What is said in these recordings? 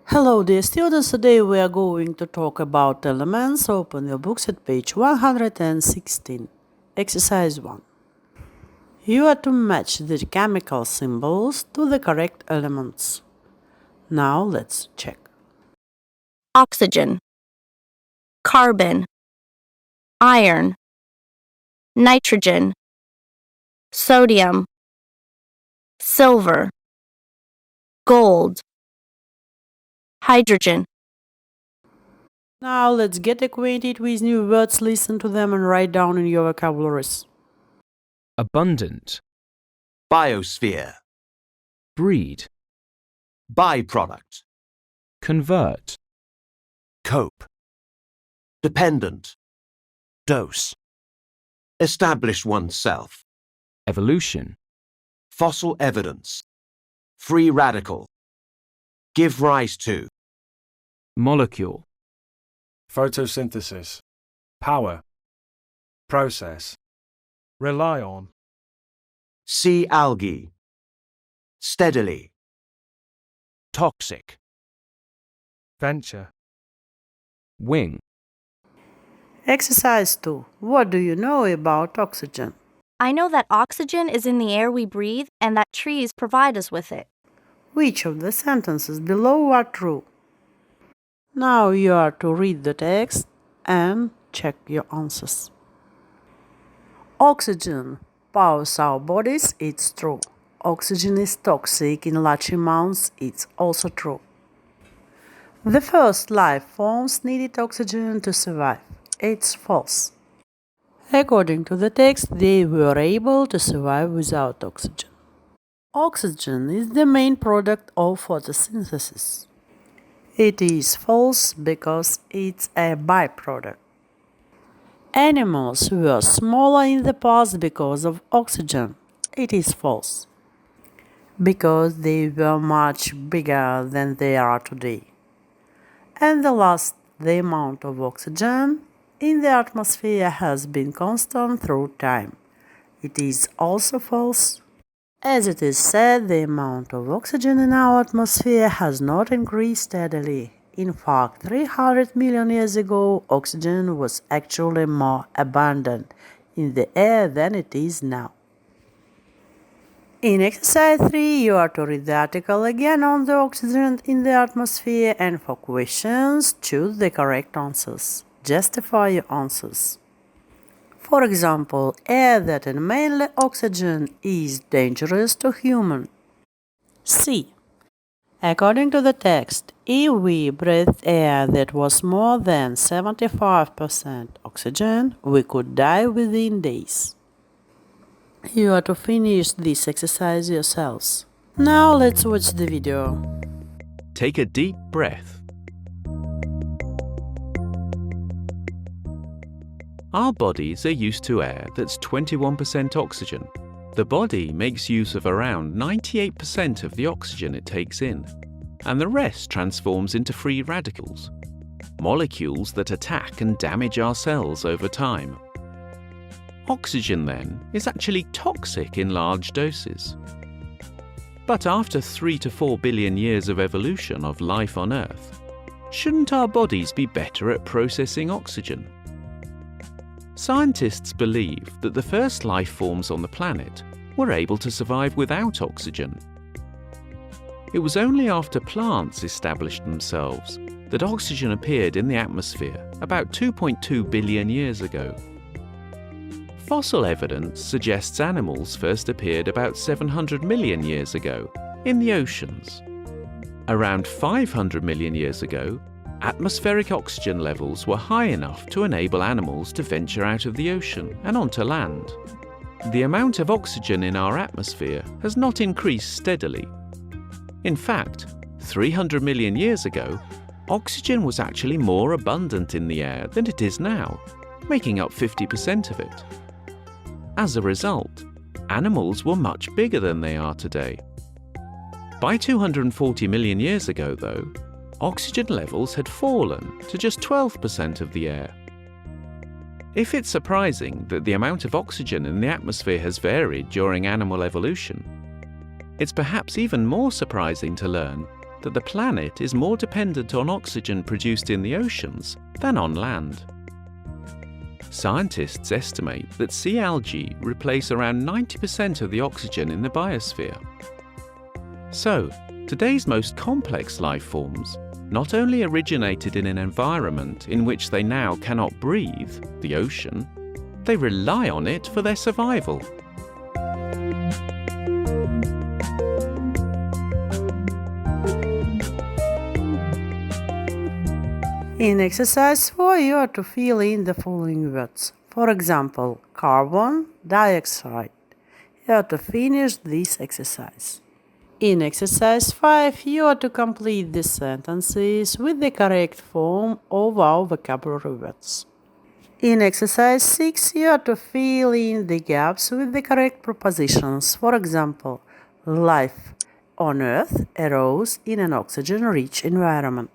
Hello dear students, today we are going to talk about elements. Open your books at page 116. Exercise 1. You are to match the chemical symbols to the correct elements. Now let's check. Oxygen, carbon, iron, nitrogen, sodium, silver, gold, hydrogen. Now let's get acquainted with new words, listen to them and write down in your vocabularies. Abundant, Biosphere. breed, Byproduct. convert, Cope. Dependent. Dose. Establish oneself. evolution, Fossil evidence. Free radical. Give rise to. molecule, photosynthesis, power, process, rely on, See algae. Steadily. Toxic. venture, wing, Exercise 2. What do you know about oxygen? I know that oxygen is in the air we breathe and that trees provide us with it. Which of the sentences below are true? Now you are to read the text and check your answers. Oxygen powers our bodies, it's true. Oxygen is toxic in large amounts, it's also true. The first life forms needed oxygen to survive, it's false. According to the text, they were able to survive without oxygen. Oxygen is the main product of photosynthesis. It is false because it's a byproduct. Animals were smaller in the past because of oxygen. It is false. Because they were much bigger than they are today. And the last, the amount of oxygen in the atmosphere has been constant through time. It is also false. As it is said, the amount of oxygen in our atmosphere has not increased steadily. In fact, 300 million years ago, oxygen was actually more abundant in the air than it is now. In exercise 3, you are to read the article again on the oxygen in the atmosphere, and for questions, choose the correct answers. Justify your answers. For example, air that is mainly oxygen is dangerous to humans. C. According to the text, if we breathed air that was more than 75% oxygen, we could die within days. You are to finish this exercise yourselves. Now let's watch the video. take a deep breath. Our bodies are used to air that's 21% oxygen. The body makes use of around 98% of the oxygen it takes in, and the rest transforms into free radicals, molecules that attack and damage our cells over time. Oxygen, then, is actually toxic in large doses. But after 3 to 4 billion years of evolution of life on Earth, shouldn't our bodies be better at processing oxygen? Scientists believe that the first life forms on the planet were able to survive without oxygen. It was only after plants established themselves that oxygen appeared in the atmosphere about 2.2 billion years ago. Fossil evidence suggests animals first appeared about 700 million years ago in the oceans. Around 500 million years ago, atmospheric oxygen levels were high enough to enable animals to venture out of the ocean and onto land. The amount of oxygen in our atmosphere has not increased steadily. In fact, 300 million years ago, oxygen was actually more abundant in the air than it is now, making up 50% of it. As a result, animals were much bigger than they are today. By 240 million years ago, though, oxygen levels had fallen to just 12% of the air. If it's surprising that the amount of oxygen in the atmosphere has varied during animal evolution, it's perhaps even more surprising to learn that the planet is more dependent on oxygen produced in the oceans than on land. Scientists estimate that sea algae replace around 90% of the oxygen in the biosphere. So, today's most complex life forms not only originated in an environment in which they now cannot breathe, the ocean, they rely on it for their survival. In exercise 4, you are to fill in the following words. For example, carbon dioxide. You are to finish this exercise. In exercise 5, you are to complete the sentences with the correct form of our vocabulary words. In exercise 6, you are to fill in the gaps with the correct prepositions. For example, life on Earth arose in an oxygen-rich environment.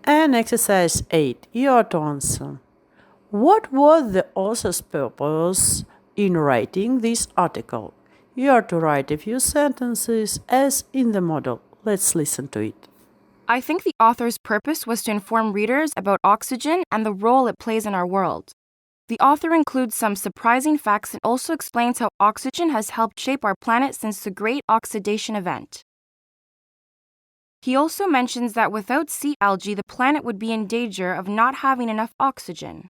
And exercise 8, you are to answer. What was the author's purpose in writing this article? You are to write a few sentences as in the model. Let's listen to it. I think the author's purpose was to inform readers about oxygen and the role it plays in our world. The author includes some surprising facts and also explains how oxygen has helped shape our planet since the Great Oxidation Event. He also mentions that without sea algae, the planet would be in danger of not having enough oxygen.